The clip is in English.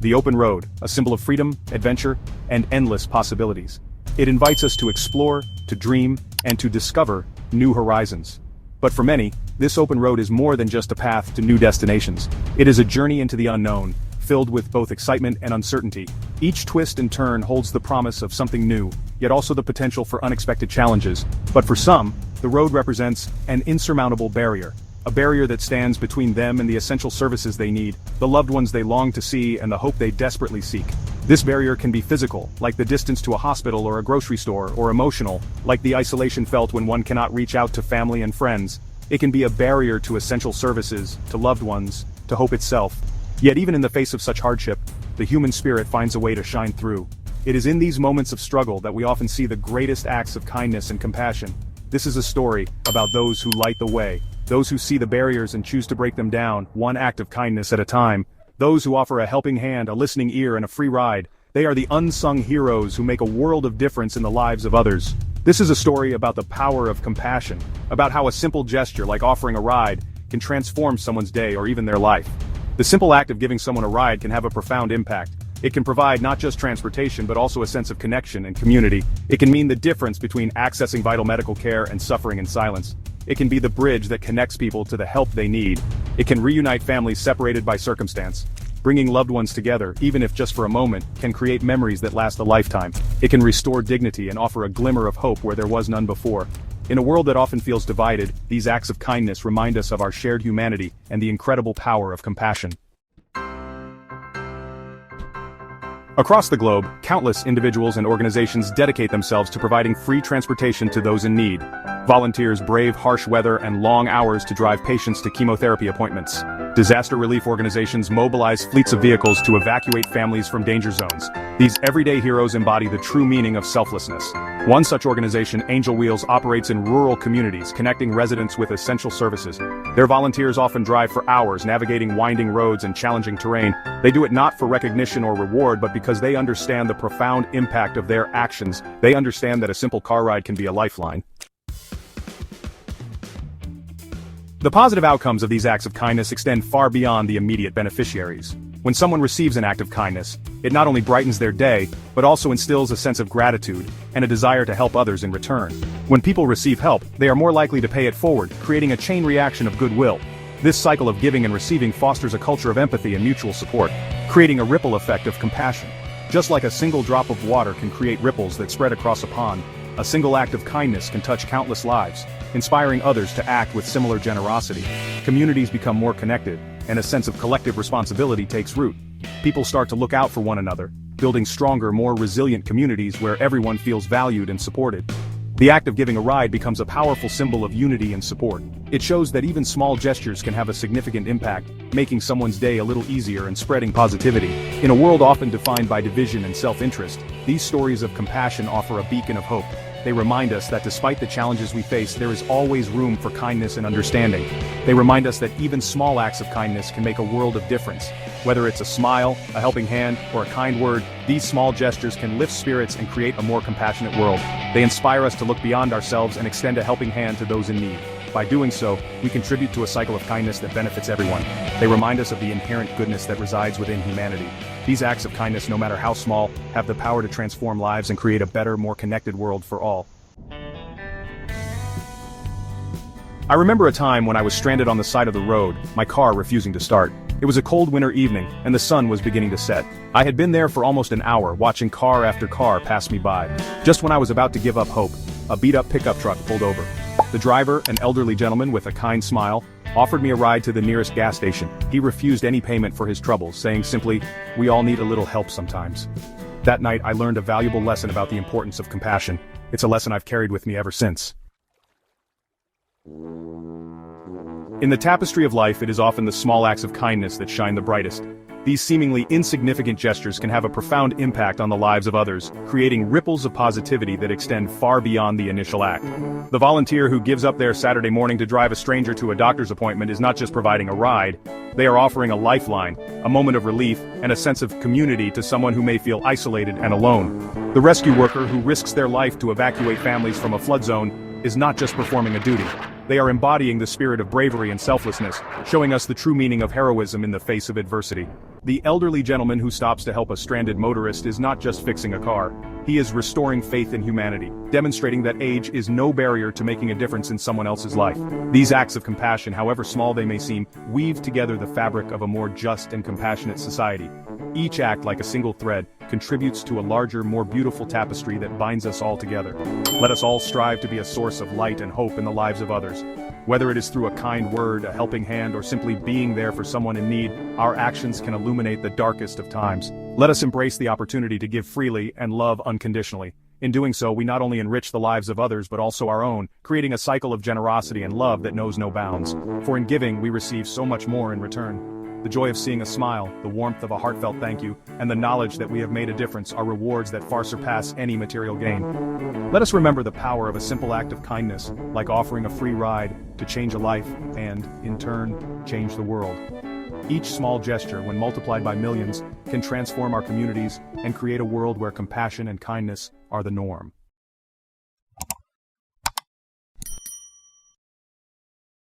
The open road, a symbol of freedom, adventure, and endless possibilities. It invites us to explore, to dream, and to discover new horizons. But for many, this open road is more than just a path to new destinations. It is a journey into the unknown, filled with both excitement and uncertainty. Each twist and turn holds the promise of something new, yet also the potential for unexpected challenges. But for some, the road represents an insurmountable barrier. A barrier that stands between them and the essential services they need, the loved ones they long to see and the hope they desperately seek. This barrier can be physical, like the distance to a hospital or a grocery store, or emotional, like the isolation felt when one cannot reach out to family and friends. It can be a barrier to essential services, to loved ones, to hope itself. Yet even in the face of such hardship, the human spirit finds a way to shine through. It is in these moments of struggle that we often see the greatest acts of kindness and compassion. This is a story about those who light the way, those who see the barriers and choose to break them down, one act of kindness at a time. Those who offer a helping hand, a listening ear, and a free ride. They are the unsung heroes who make a world of difference in the lives of others. This is a story about the power of compassion, about how a simple gesture like offering a ride can transform someone's day or even their life. The simple act of giving someone a ride can have a profound impact. It can provide not just transportation but also a sense of connection and community. It can mean the difference between accessing vital medical care and suffering in silence. It can be the bridge that connects people to the help they need. It can reunite families separated by circumstance. Bringing loved ones together, even if just for a moment, can create memories that last a lifetime. It can restore dignity and offer a glimmer of hope where there was none before. In a world that often feels divided, these acts of kindness remind us of our shared humanity and the incredible power of compassion. Across the globe, countless individuals and organizations dedicate themselves to providing free transportation to those in need. Volunteers brave harsh weather and long hours to drive patients to chemotherapy appointments. Disaster relief organizations mobilize fleets of vehicles to evacuate families from danger zones. These everyday heroes embody the true meaning of selflessness. One such organization, Angel Wheels, operates in rural communities, connecting residents with essential services. Their volunteers often drive for hours, navigating winding roads and challenging terrain. They do it not for recognition or reward, but because they understand the profound impact of their actions. They understand that a simple car ride can be a lifeline. The positive outcomes of these acts of kindness extend far beyond the immediate beneficiaries. When someone receives an act of kindness, it not only brightens their day, but also instills a sense of gratitude and a desire to help others in return. When people receive help, they are more likely to pay it forward, creating a chain reaction of goodwill. This cycle of giving and receiving fosters a culture of empathy and mutual support, creating a ripple effect of compassion. Just like a single drop of water can create ripples that spread across a pond, a single act of kindness can touch countless lives, inspiring others to act with similar generosity. Communities become more connected, and a sense of collective responsibility takes root. People start to look out for one another, building stronger, more resilient communities where everyone feels valued and supported. The act of giving a ride becomes a powerful symbol of unity and support. It shows that even small gestures can have a significant impact, making someone's day a little easier and spreading positivity. In a world often defined by division and self-interest, these stories of compassion offer a beacon of hope. They remind us that despite the challenges we face, there is always room for kindness and understanding. They remind us that even small acts of kindness can make a world of difference. Whether it's a smile, a helping hand, or a kind word, these small gestures can lift spirits and create a more compassionate world. They inspire us to look beyond ourselves and extend a helping hand to those in need. By doing so, we contribute to a cycle of kindness that benefits everyone. They remind us of the inherent goodness that resides within humanity. These acts of kindness, no matter how small, have the power to transform lives and create a better, more connected world for all. I remember a time when I was stranded on the side of the road, my car refusing to start. It was a cold winter evening, and the sun was beginning to set. I had been there for almost an hour, watching car after car pass me by. Just when I was about to give up hope, a beat-up pickup truck pulled over. The driver, an elderly gentleman with a kind smile, offered me a ride to the nearest gas station. He refused any payment for his troubles, saying simply, "We all need a little help sometimes." That night, I learned a valuable lesson about the importance of compassion. It's a lesson I've carried with me ever since. In the tapestry of life, it is often the small acts of kindness that shine the brightest. These seemingly insignificant gestures can have a profound impact on the lives of others, creating ripples of positivity that extend far beyond the initial act. The volunteer who gives up their Saturday morning to drive a stranger to a doctor's appointment is not just providing a ride, they are offering a lifeline, a moment of relief, and a sense of community to someone who may feel isolated and alone. The rescue worker who risks their life to evacuate families from a flood zone is not just performing a duty. They are embodying the spirit of bravery and selflessness, showing us the true meaning of heroism in the face of adversity. The elderly gentleman who stops to help a stranded motorist is not just fixing a car. He is restoring faith in humanity, demonstrating that age is no barrier to making a difference in someone else's life. These acts of compassion, however small they may seem, weave together the fabric of a more just and compassionate society. Each act, like a single thread, contributes to a larger, more beautiful tapestry that binds us all together. Let us all strive to be a source of light and hope in the lives of others. Whether it is through a kind word, a helping hand, or simply being there for someone in need, our actions can illuminate the darkest of times. Let us embrace the opportunity to give freely and love unconditionally. In doing so, we not only enrich the lives of others but also our own, creating a cycle of generosity and love that knows no bounds. For in giving, we receive so much more in return. The joy of seeing a smile, the warmth of a heartfelt thank you, and the knowledge that we have made a difference are rewards that far surpass any material gain. Let us remember the power of a simple act of kindness, like offering a free ride, to change a life and, in turn, change the world. Each small gesture, when multiplied by millions, can transform our communities and create a world where compassion and kindness are the norm.